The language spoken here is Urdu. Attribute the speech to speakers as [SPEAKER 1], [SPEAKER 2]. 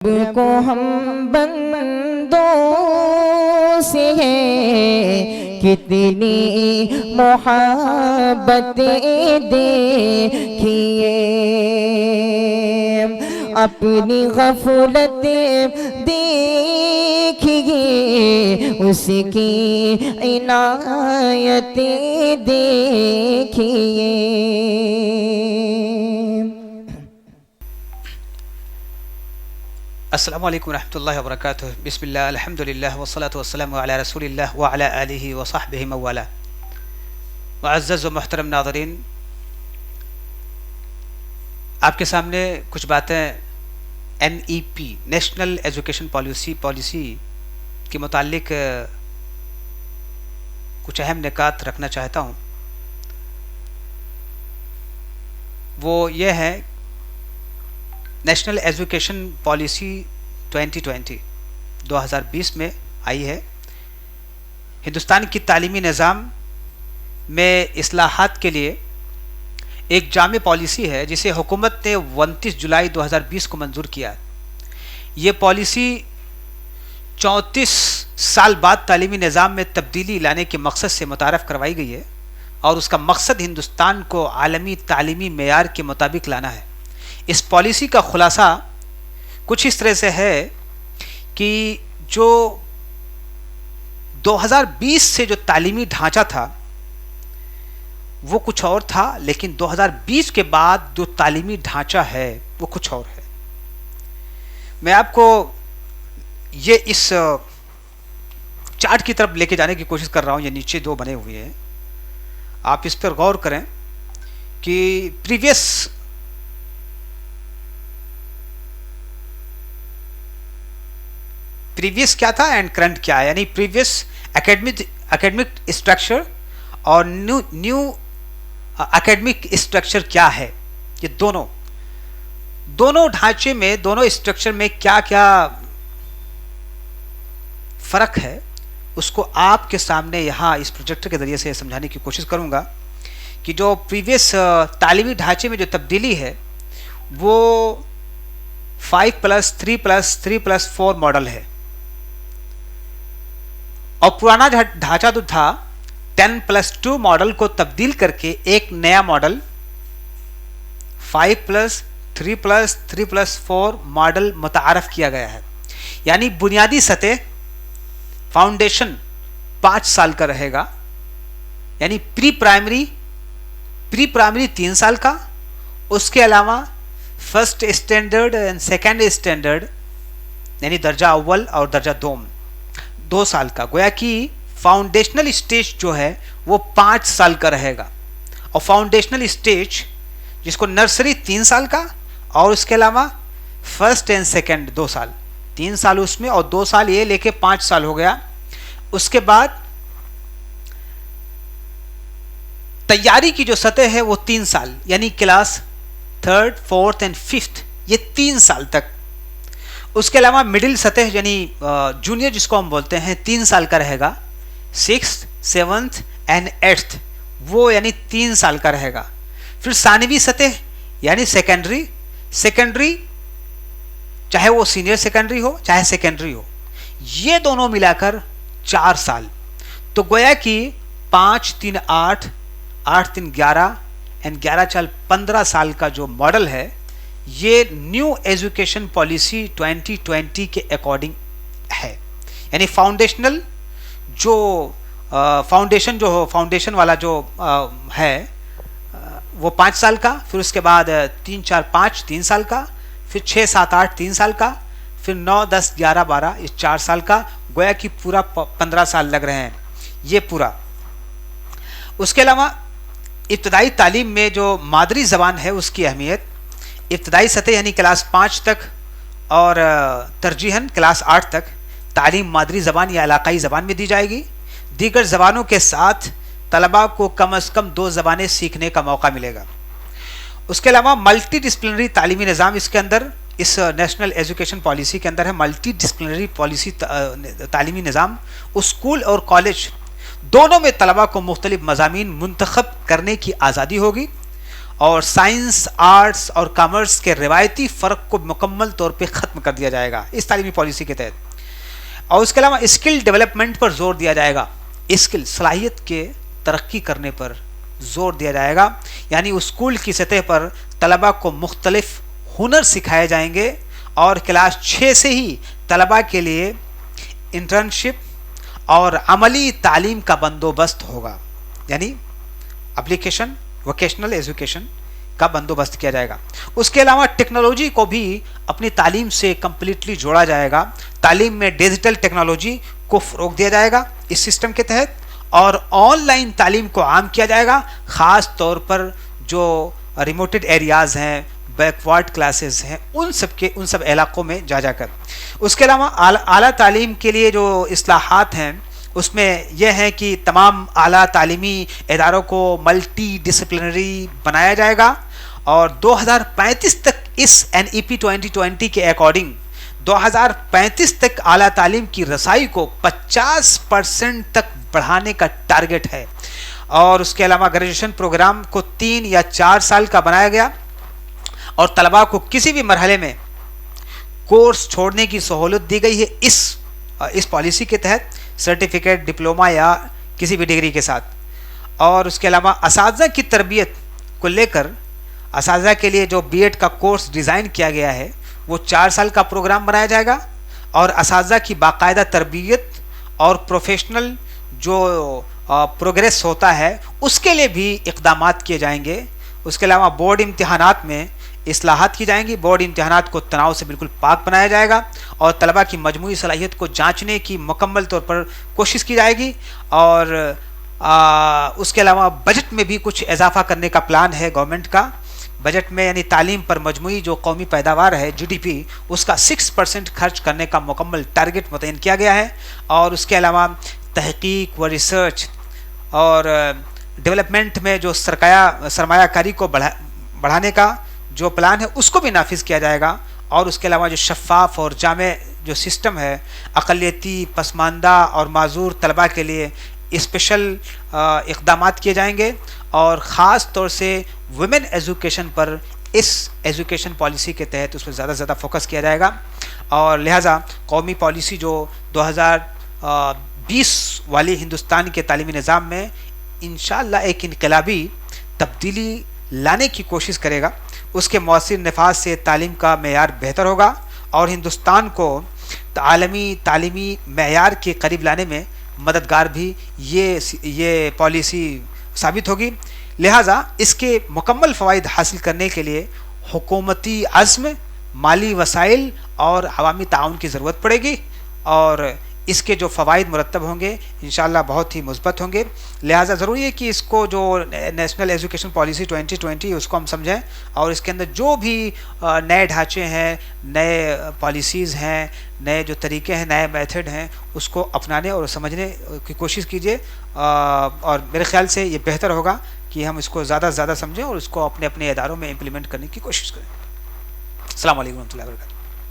[SPEAKER 1] رب کو ہم بندوں سے ہے کتنی محبتیں دیکھیے، اپنی غفلت دیکھیے، اس کی عنایتیں دیکھیے۔
[SPEAKER 2] السلام علیکم ورحمۃ اللہ وبرکاتہ۔ بسم اللہ، الحمدللہ والصلاة والسلام علی رسول اللہ وعلی آلہ وصحبہ موالہ۔ معزز و محترم ناظرین، آپ کے سامنے کچھ باتیں NEP نیشنل ایجوکیشن پالیسی کے متعلق کچھ اہم نکات رکھنا چاہتا ہوں۔ وہ یہ ہے نیشنل ایجوکیشن پالیسی 2020 میں آئی ہے۔ ہندوستان کی تعلیمی نظام میں اصلاحات کے لیے ایک جامع پالیسی ہے جسے حکومت نے 29 جولائی 2020 کو منظور کیا۔ یہ پالیسی 34 سال بعد تعلیمی نظام میں تبدیلی لانے کے مقصد سے متعارف کروائی گئی ہے، اور اس کا مقصد ہندوستان کو عالمی تعلیمی معیار کے مطابق لانا ہے۔ اس پالیسی کا خلاصہ کچھ اس طرح سے ہے کہ جو 2020 سے جو تعلیمی ڈھانچہ تھا وہ کچھ اور تھا، لیکن 2020 کے بعد جو تعلیمی ڈھانچہ ہے وہ کچھ اور ہے۔ میں آپ کو یہ اس چارٹ کی طرف لے کے جانے کی کوشش کر رہا ہوں۔ یہ نیچے دو بنے ہوئے ہیں، آپ اس پر غور کریں کہ پریویس کیا تھا اینڈ کرنٹ کیا ہے، یعنی پریویس اکیڈمک اسٹرکچر اور نیو اکیڈمک اسٹرکچر کیا ہے۔ یہ دونوں ڈھانچے میں، دونوں اسٹرکچر میں کیا کیا فرق ہے، اس کو آپ کے سامنے یہاں اس پروجیکٹر کے ذریعے سے سمجھانے کی کوشش کروں گا کہ جو پریویس تعلیمی ڈھانچے میں جو تبدیلی ہے وہ 5+3+3+4 ماڈل ہے، اور پرانا ڈھانچہ جو تھا 10+2 ماڈل کو تبدیل کر کے ایک نیا ماڈل 5+3+3+4 ماڈل متعارف کیا گیا ہے۔ یعنی بنیادی سطح فاؤنڈیشن 5 سال کا رہے گا، یعنی پری پرائمری 3 سال کا، اس کے علاوہ first standard and second standard یعنی درجہ اول اور درجہ دوم 2 سال کا۔ گویا کہ فاؤنڈیشنل اسٹیج جو ہے وہ 5 سال کا رہے گا، اور فاؤنڈیشنل اسٹیج جس کو نرسری 3 سال کا، اور اس کے علاوہ فرسٹ اینڈ سیکنڈ 2 سال، 3 سال اس میں اور 2 سال یہ لے کے 5 سال ہو گیا۔ اس کے بعد تیاری کی جو سطح ہے وہ 3 سال، یعنی class 3rd 4th and 5th، یہ 3 سال تک۔ اس کے علاوہ مڈل سطح یعنی جونیئر جس کو ہم بولتے ہیں 3 سال کا رہے گا، 6th 7th اینڈ 8th وہ یعنی 3 سال کا رہے گا۔ پھر ثانوی سطح یعنی سیکنڈری چاہے وہ سینئر سیکنڈری ہو چاہے سیکنڈری ہو، یہ دونوں ملا کر 4 سال۔ تو گویا کہ 5 3 8 8 3 11 اینڈ 11 4 15 سال کا جو ماڈل ہے، یہ نیو ایجوکیشن پالیسی 2020 کے اکارڈنگ ہے۔ یعنی فاؤنڈیشن والا جو ہے وہ 5 سال کا، پھر اس کے بعد 3 4 5 3 سال کا، پھر 6 7 8 3 سال کا، پھر 9 10 11 12 یہ 4 سال کا۔ گویا کہ پورا 15 سال لگ رہے ہیں یہ پورا۔ اس کے علاوہ ابتدائی تعلیم میں جو مادری زبان ہے اس کی اہمیت، ابتدائی سطح یعنی کلاس 5 تک اور ترجیحاً کلاس 8 تک تعلیم مادری زبان یا علاقائی زبان میں دی جائے گی۔ دیگر زبانوں کے ساتھ طلباء کو کم از کم 2 زبانیں سیکھنے کا موقع ملے گا۔ اس کے علاوہ ملٹی ڈسپلنری تعلیمی نظام اس کے اندر، اس نیشنل ایجوکیشن پالیسی کے اندر ہے ملٹی ڈسپلنری پالیسی تعلیمی نظام۔ اسکول اور کالج دونوں میں طلباء کو مختلف مضامین منتخب کرنے کی آزادی ہوگی، اور سائنس، آرٹس اور کامرس کے روایتی فرق کو مکمل طور پہ ختم کر دیا جائے گا اس تعلیمی پالیسی کے تحت. اور اس کے علاوہ اسکل ڈیولپمنٹ پر زور دیا جائے گا. اسکل، صلاحیت کے ترقی کرنے پر زور دیا جائے گا. یعنی اسکول کی سطح پر طلباء کو مختلف ہنر سکھائے جائیں گے اور کلاس 6 سے ہی طلباء کے لیے انٹرنشپ اور عملی تعلیم کا بندوبست ہوگا. یعنی اپلیکیشن ووکیشنل ایجوکیشن کا بندوبست کیا جائے گا. اس کے علاوہ ٹیکنالوجی کو بھی اپنی تعلیم سے کمپلیٹلی جوڑا جائے گا. تعلیم میں ڈیجیٹل ٹیکنالوجی کو فروغ دیا جائے گا اس سسٹم کے تحت, اور آن لائن تعلیم کو عام کیا جائے گا, خاص طور پر جو ریموٹڈ ایریاز ہیں, بیکورڈ کلاسز ہیں, ان سب علاقوں میں جا کر. اس کے علاوہ اعلیٰ تعلیم کے لیے جو اصلاحات ہیں اس میں یہ ہے کہ تمام اعلیٰ تعلیمی اداروں کو ملٹی ڈسپلنری بنایا جائے گا, اور 2035 تک اس NEP 2020 کے اکارڈنگ 2035 تک اعلیٰ تعلیم کی رسائی کو 50% تک بڑھانے کا ٹارگٹ ہے. اور اس کے علاوہ گریجویشن پروگرام کو 3 یا 4 سال کا بنایا گیا, اور طلباء کو کسی بھی مرحلے میں کورس چھوڑنے کی سہولت دی گئی ہے اس پالیسی کے تحت, سرٹیفکیٹ, ڈپلوما یا کسی بھی ڈگری کے ساتھ. اور اس کے علاوہ اساتذہ کی تربیت کو لے کر اساتذہ کے لیے جو BEd کا کورس ڈیزائن کیا گیا ہے وہ 4 سال کا پروگرام بنایا جائے گا, اور اساتذہ کی باقاعدہ تربیت اور پروفیشنل جو پروگریس ہوتا ہے اس کے لیے بھی اقدامات کیے جائیں گے. اس کے علاوہ بورڈ امتحانات میں اصلاحات کی جائیں گی. بورڈ امتحانات کو تناؤ سے بالکل پاک بنایا جائے گا, اور طلباء کی مجموعی صلاحیت کو جانچنے کی مکمل طور پر کوشش کی جائے گی. اور اس کے علاوہ بجٹ میں بھی کچھ اضافہ کرنے کا پلان ہے گورنمنٹ کا. بجٹ میں یعنی تعلیم پر مجموعی جو قومی پیداوار ہے GDP, اس کا 6% خرچ کرنے کا مکمل ٹارگٹ متعین کیا گیا ہے. اور اس کے علاوہ تحقیق و ریسرچ اور ڈیولپمنٹ میں جو سرمایہ کاری کو بڑھانے کا جو پلان ہے اس کو بھی نافذ کیا جائے گا. اور اس کے علاوہ جو شفاف اور جامع جو سسٹم ہے اقلیتی, پسماندہ اور معذور طلباء کے لیے اسپیشل اقدامات کیے جائیں گے, اور خاص طور سے ویمن ایجوکیشن پر اس ایجوکیشن پالیسی کے تحت اس پر زیادہ سے زیادہ فوکس کیا جائے گا. اور لہٰذا قومی پالیسی جو 2020 والی ہندوستان کے تعلیمی نظام میں انشاءاللہ ایک انقلابی تبدیلی لانے کی کوشش کرے گا. اس کے مؤثر نفاذ سے تعلیم کا معیار بہتر ہوگا, اور ہندوستان کو عالمی تعلیمی معیار کے قریب لانے میں مددگار بھی یہ پالیسی ثابت ہوگی. لہٰذا اس کے مکمل فوائد حاصل کرنے کے لیے حکومتی عزم, مالی وسائل اور عوامی تعاون کی ضرورت پڑے گی, اور اس کے جو فوائد مرتب ہوں گے انشاءاللہ بہت ہی مثبت ہوں گے. لہٰذا ضروری ہے کہ اس کو جو نیشنل ایجوکیشن پالیسی 2020 اس کو ہم سمجھیں, اور اس کے اندر جو بھی نئے ڈھانچے ہیں, نئے پالیسیز ہیں, نئے جو طریقے ہیں, نئے میتھڈ ہیں, اس کو اپنانے اور سمجھنے کی کوشش کیجیے. اور میرے خیال سے یہ بہتر ہوگا کہ ہم اس کو زیادہ سے زیادہ سمجھیں اور اس کو اپنے اداروں میں امپلیمنٹ کرنے کی کوشش کریں. السلام علیکم و رحمۃ اللہ وبرکاتہ.